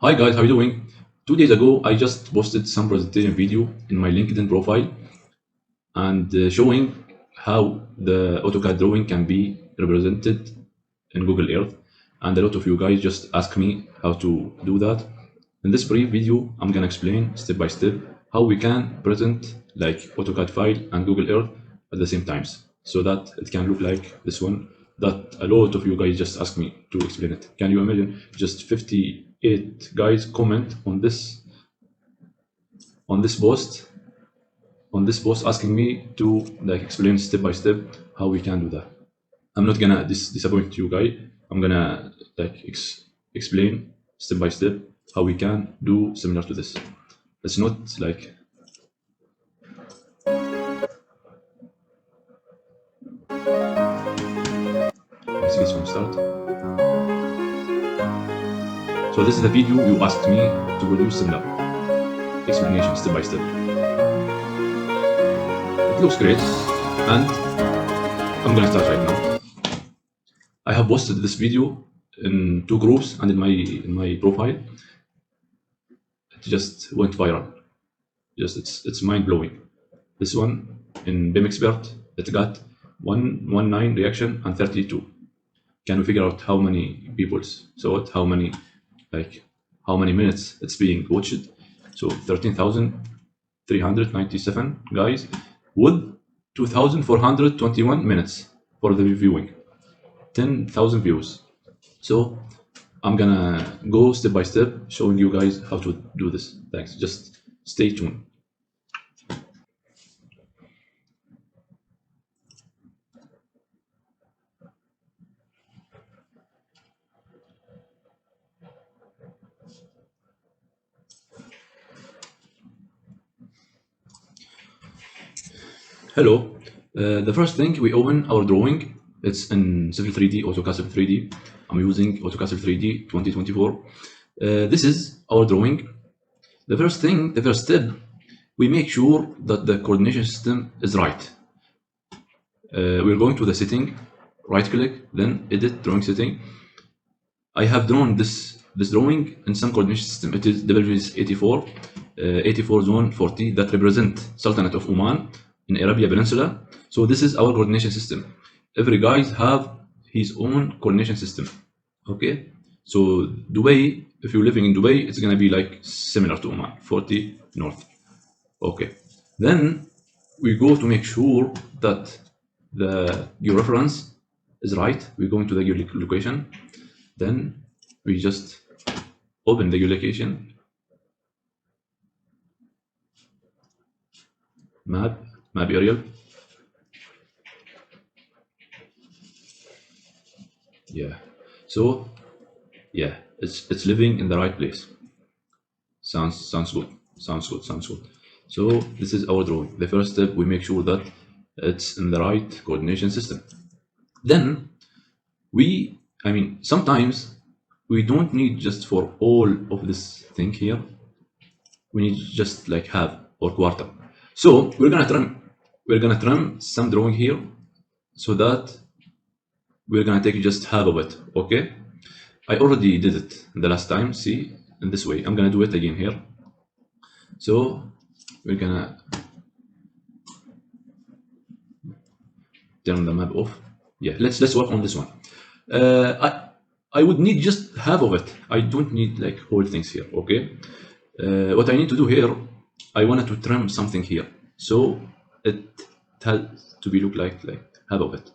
Hi guys, how you doing? 2 days ago, I just posted some presentation video in my LinkedIn profile and showing how the AutoCAD drawing can be represented in Google Earth. And a lot of you guys just ask me how to do that. In this brief video, I'm gonna explain step by step how we can present like AutoCAD file and Google Earth at the same times, so that it can look like this one. That a lot of you guys just ask me to explain it. Can you imagine? Just 58 guys comment on this post asking me to like explain step by step how we can do that. I'm not gonna disappoint you guys. I'm gonna like explain step by step how we can do similar to this. It's not like let's get from start. So this is the video you asked me to produce similar explanation step by step. It looks great, and I'm gonna start right now. I have posted this video in 2 groups and in my profile. It just went viral. It's mind blowing. This one in BIM Expert, it got 119 reaction and 32. Can we figure out how many people saw it? How many minutes it's being watched? So 13,397 guys with 2,421 minutes for the viewing, 10,000 views. So I'm gonna go step by step showing you guys how to do this. Thanks. Just stay tuned. Hello. The first thing we open our drawing. It's in Civil 3D, AutoCAD Civil 3D. I'm using AutoCAD Civil 3D 2024. This is our drawing. The first step, we make sure that the coordination system is right. We're going to the setting, right click, then edit drawing setting. I have drawn this drawing in some coordination system. It is W84, 84 zone 40 that represent Sultanate of Oman in Arabia Peninsula. So this is our coordination system. Every guys have his own coordination system. Okay, so Dubai, if you're living in Dubai, it's gonna be like similar to Oman, 40 north. Okay, then we go to make sure that the georeference is right. We're going to the geolocation. Then we just open the geolocation map aerial. Yeah, so yeah, it's living in the right place. Sounds good. So this is our drawing. The first step, we make sure that it's in the right coordination system. Then sometimes we don't need just for all of this thing here. We need just like half or quarter. So we're gonna trim some drawing here, so that we're gonna take just half of it. Okay, I already did it the last time. See, in this way, I'm gonna do it again here. So we're gonna turn the map off. Yeah, let's work on this one. I would need just half of it. I don't need like whole things here. Okay, what I need to do here, I wanted to trim something here, so it has to be look like half of it.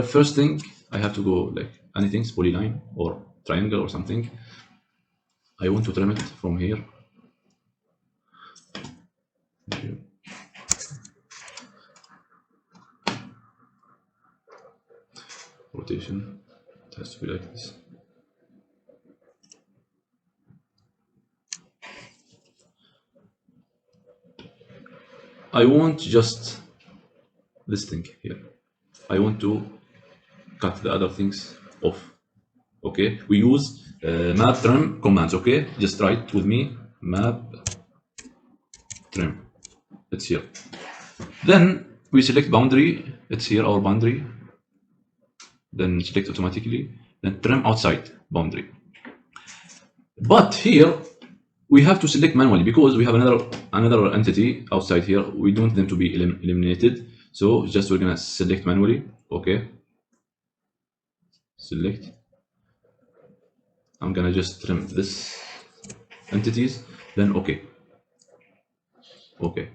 First thing, I have to go like anything, polyline or triangle or something. I want to trim it from here. Rotation, it has to be like this. I want just this thing here. I want to cut the other things off. Okay, we use map trim commands. Okay, just write with me map trim. It's here. Then we select boundary. It's here, our boundary. Then select automatically. Then trim outside boundary. But here we have to select manually because we have another entity outside here. We don't want them to be eliminated. So just we're gonna select manually. Okay. Select. I'm gonna just trim this entities. Then okay. Okay.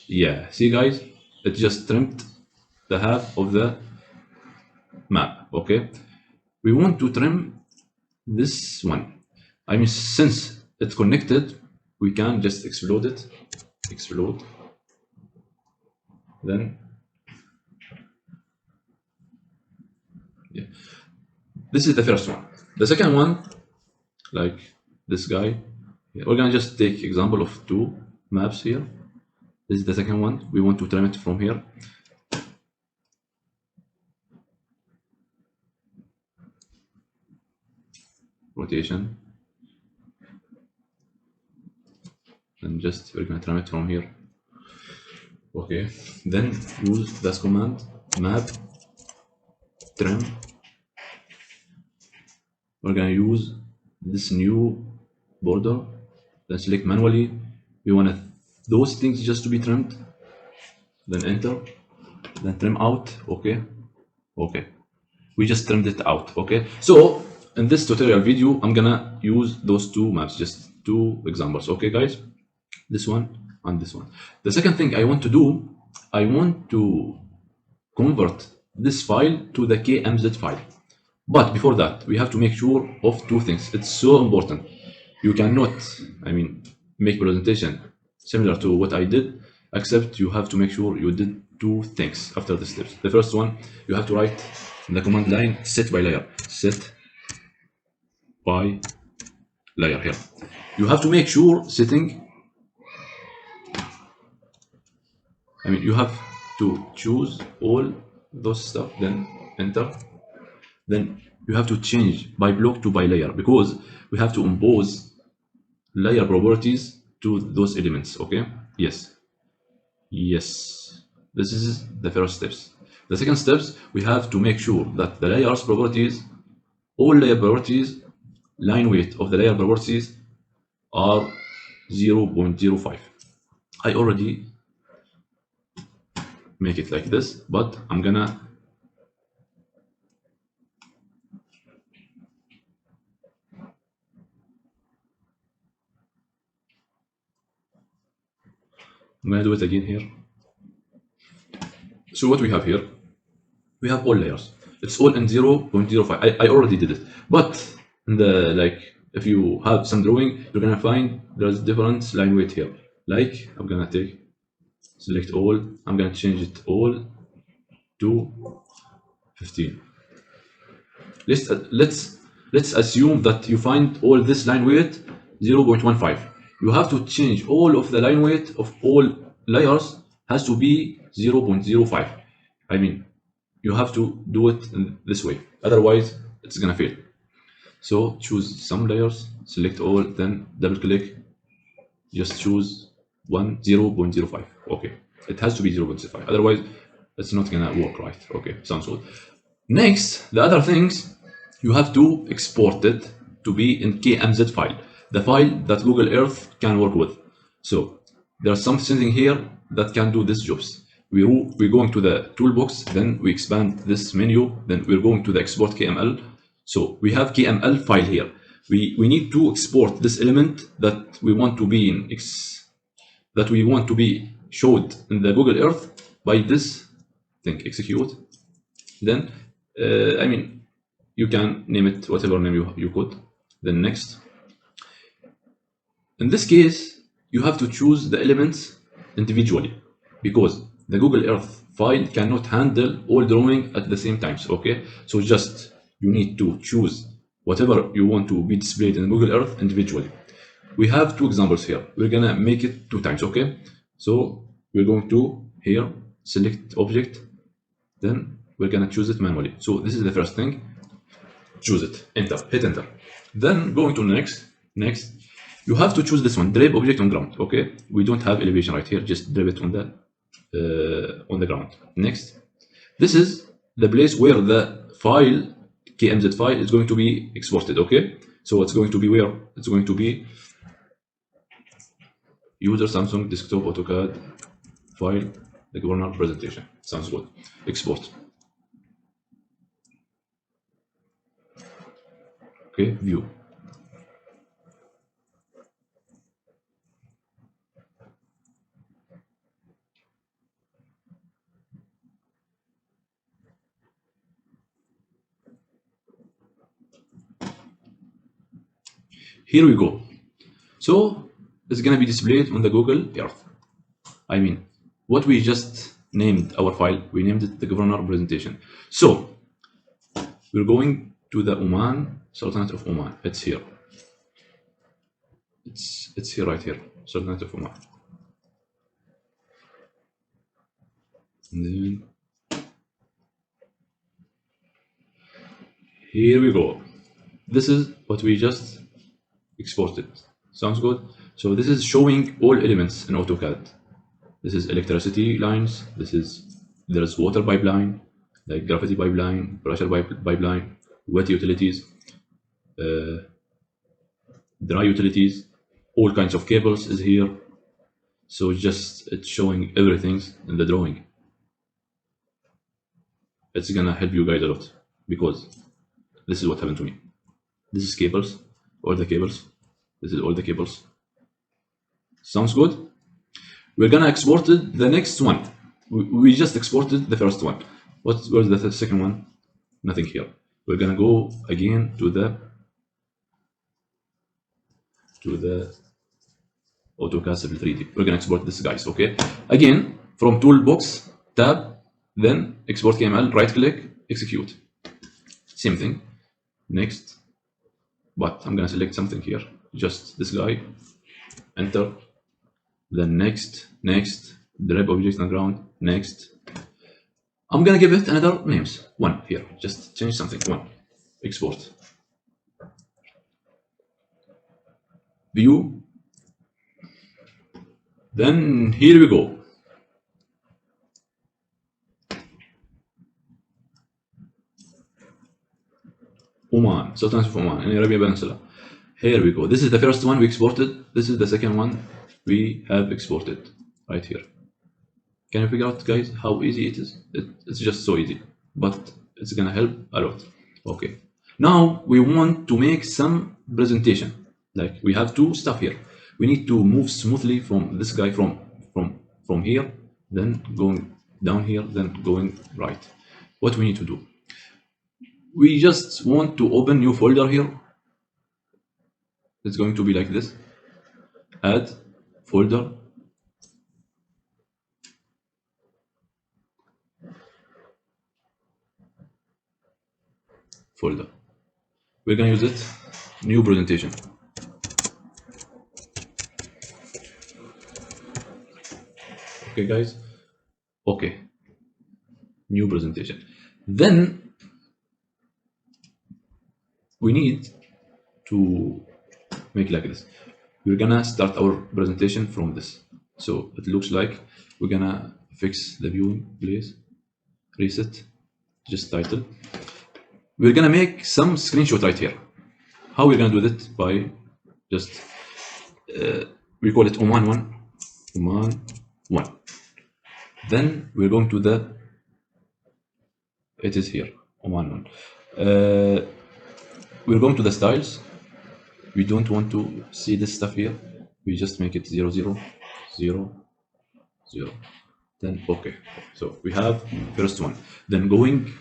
Yeah. See guys, it just trimmed the half of the map. Okay. We want to trim this one. I mean, since it's connected, we can just explode it. Explode. Then yeah. This is the first one. The second one, like this guy, yeah, we're gonna just take example of two maps here. This is the second one. We want to trim it from here. Rotation. And just we're gonna trim it from here. Okay. Then use this command map trim. We're gonna use this new border. Then select manually. We want those things just to be trimmed. Then enter. Then trim out. Okay. Okay. We just trimmed it out. Okay. So in this tutorial video, I'm gonna use those two maps, just two examples. Okay, guys. This one and this one. The second thing I want to do, I want to convert this file to the KMZ file. But before that, we have to make sure of two things. It's so important. You cannot, I mean, make presentation similar to what I did, except you have to make sure you did two things after the steps. The first one, you have to write in the command line set by layer. Set by layer here. You have to make sure setting, I mean, you have to choose all those stuff, then enter. Then you have to change by block to by layer because we have to impose layer properties to those elements. Okay. Yes. Yes. This is the first steps. The second steps, we have to make sure that the layers properties, all layer properties, line weight of the layer properties are 0.05. I already make it like this, but I'm gonna do it again here. So what we have here, we have all layers. It's all in 0.05. I already did it, but in the if you have some drawing, you're gonna find there's different line weight here. Like I'm gonna select all. I'm gonna change it all to 15. Let's assume that you find all this line weight 0.15. You have to change all of the line weight of all layers has to be 0.05. I mean, you have to do it in this way, otherwise it's gonna fail. So choose some layers, select all, then double click, just choose 0.05. Okay, it has to be 0.05, otherwise it's not gonna work right. Okay, sounds good. Next, the other things, you have to export it to be in KMZ file, the file that Google Earth can work with. So there's something here that can do these jobs. We're going to the toolbox, then we expand this menu, then we're going to the export KML. So we have KML file here. We need to export this element that we want to be in that we want to be showed in the Google Earth by this thing, execute. Then I mean, you can name it whatever name you could. Then next. In this case, you have to choose the elements individually because the Google Earth file cannot handle all drawing at the same time. Okay, so just you need to choose whatever you want to be displayed in Google Earth individually. We have two examples here. We're gonna make it 2 times. Okay, so we're going to here select object, then we're gonna choose it manually. So this is the first thing. Choose it, enter, hit enter. Then going to next. You have to choose this one, drape object on ground. Okay, we don't have elevation right here, just drape it on the ground. Next, this is the place where the file KMZ file is going to be exported. Okay, So it's going to be where? It's going to be user Samsung desktop AutoCAD file, the governor presentation. Sounds good. Export. Okay, view. Here we go. So it's gonna be displayed on the Google Earth. I mean, what we just named our file, we named it the governor presentation. So we're going to the Oman, Sultanate of Oman. It's here. It's here, right here, Sultanate of Oman. And then here we go. This is what we just exported. Sounds good? So this is showing all elements in AutoCAD. This is electricity lines. There's water pipeline, like gravity pipeline, pressure pipeline, wet utilities, dry utilities, all kinds of cables is here. So it's showing everything in the drawing. It's gonna help you guys a lot because this is what happened to me. This is cables, all the cables. This is all the cables. Sounds good? We're gonna export the next one. We just exported the first one. Where's the second one? Nothing here. We're gonna go again to the AutoCAD Civil 3D. We're gonna export this, guys. Okay. Again, from Toolbox tab, then export KML. Right click, execute. Same thing. Next. But I'm gonna select something here. Just this guy. Enter. Then next, drag object on ground, next. I'm gonna give it another names. One here, just change something. One, export. View. Then here we go. Oman, Sultanate of Oman in Arabian Peninsula. Here we go. This is the first one we exported. This is the second one we have exported right here. Can you figure out, guys, how easy it is? It's just so easy, but it's gonna help a lot. Okay. Now we want to make some presentation. Like we have two stuff here. We need to move smoothly from this guy from here, then going down here, then going right. What we need to do? We just want to open new folder here. It's going to be like this. Add folder. Folder. We're gonna use it. New presentation. Okay, guys. Okay. New presentation. Then we need to make like this. We're gonna start our presentation from this. So it looks like we're gonna fix the viewing place, reset, just title. We're gonna make some screenshot right here. How we're gonna do that? By just we call it Oman 1, Oman 1. Then we're going to the, it is here, Oman 1. We're going to the styles. We don't want to see this stuff here. We just make it 0, 0, 0, 0. Then okay. So we have first one. Then going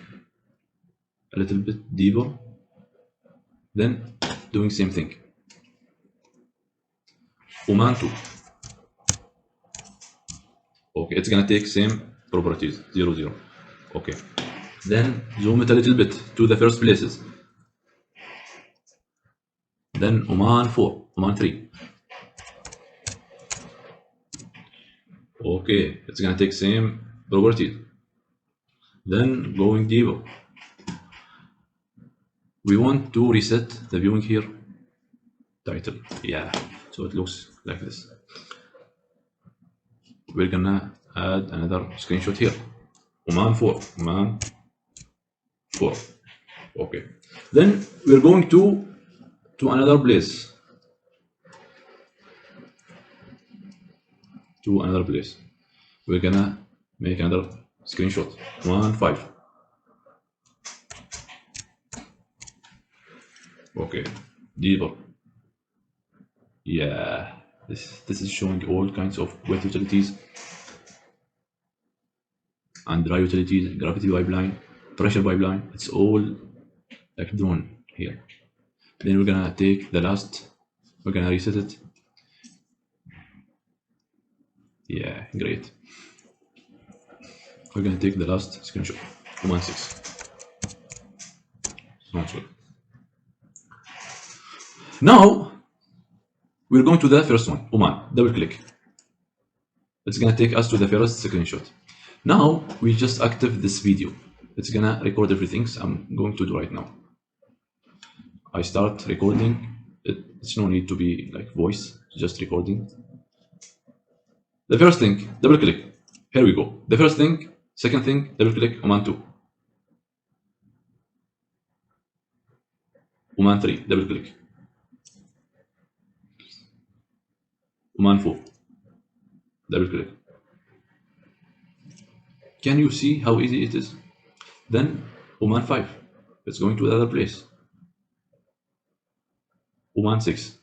a little bit deeper. Then doing same thing. Oman 2. Okay, it's gonna take same properties, 0, 0. Okay. Then zoom it a little bit to the first places. Then Oman 4, Oman 3. Okay, it's gonna take same properties. Then going deeper. We want to reset the viewing here. Title, yeah. So it looks like this. We're gonna add another screenshot here. Oman 4, Oman 4. Okay. Then we're going to to another place. To another place. We're gonna make another screenshot. 1 5. Okay, deeper. Yeah, this is showing all kinds of wet utilities and dry utilities, gravity pipeline, pressure pipeline. It's all like drawn here. Then we're gonna take the last. We're gonna reset it. Yeah, great. We're gonna take the last screenshot. 1 6. Sounds good. Now we're going to the first one. Oman. Double click. It's gonna take us to the first screenshot. Now we just active this video. It's gonna record everything. So I'm going to do right now. I start recording. It's no need to be like voice, just recording. The first thing, double click. Here we go. The first thing, second thing, double click. Oman 2. Oman 3, double click. Oman 4, double click. Can you see how easy it is? Then Oman 5, it's going to the other place. Oman 6.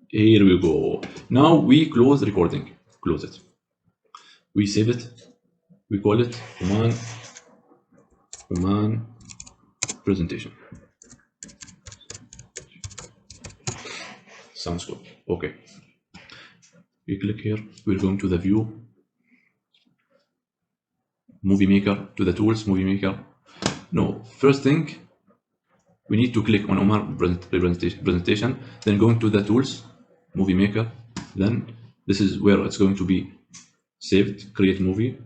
Here we go. Now we close recording. Close it. We save it. We call it Oman presentation. Sounds good. Okay. We click here. We're going to the view. Movie Maker, to the tools, Movie Maker. No, first thing, we need to click on Oman presentation, then going to the tools, Movie Maker. Then this is where it's going to be saved, create movie.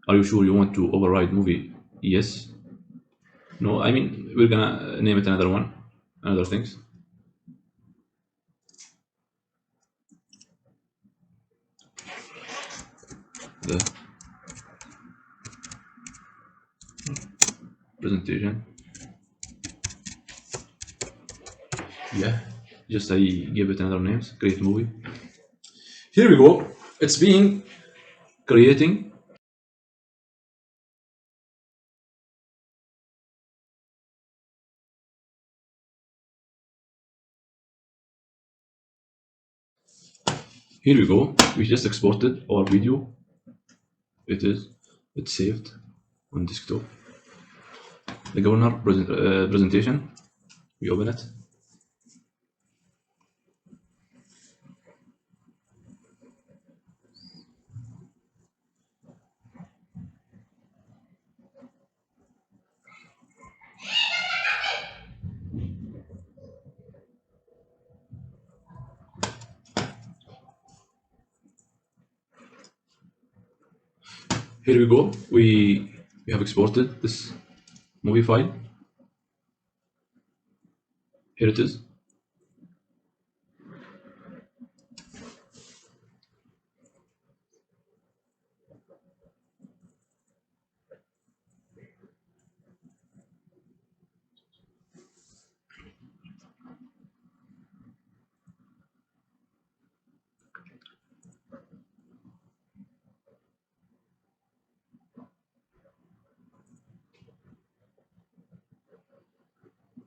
Are you sure you want to override movie? Yes. No, I mean, we're gonna name it another one, another things. The presentation. Yeah, just I give it another names, create movie. Here we go. It's being creating. Here we go. We just exported our video. It's saved on desktop. The governor presentation. We open it. Here we go. We have exported this movie file. Here it is.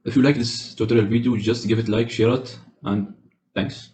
If you like this tutorial video, just give it like, share it, and thanks.